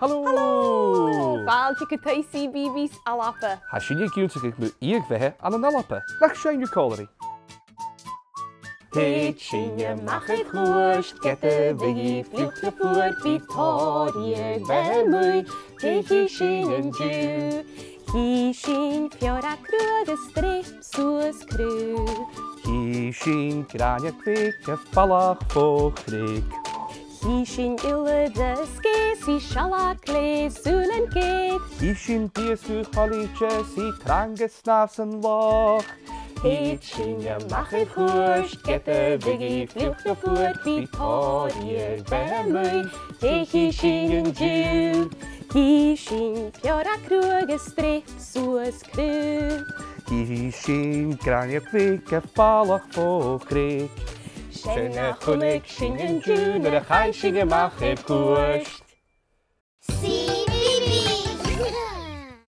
Hallo! Fáilte go taisí bíbís a lapa. Tá sinne giúnta mu íagmhethe an an nalappe. Nach séú choirí. Hét sinne mach a chuist, get a bhí fliúta fuair Victoria bemui, Téhí sin an dú. Hí sin fior a cruag a strip suas cru. Hí sin gráine cuic a fallach fóchric. Hí sin ille de scés í seala lé súlan géad. Hí sin díasú cholíte sí trangus snáfs an lách. Hét sinne mach a chuist, get a bhí fliúta fuair Victoria bemui, Téhí sin an dú. Hí sin fior a cruag a strip suas cru. Hí sin gráine cuic a fallach fóchric. Sinna chunig sin an dún ar a chaid sin amach ag cuaist.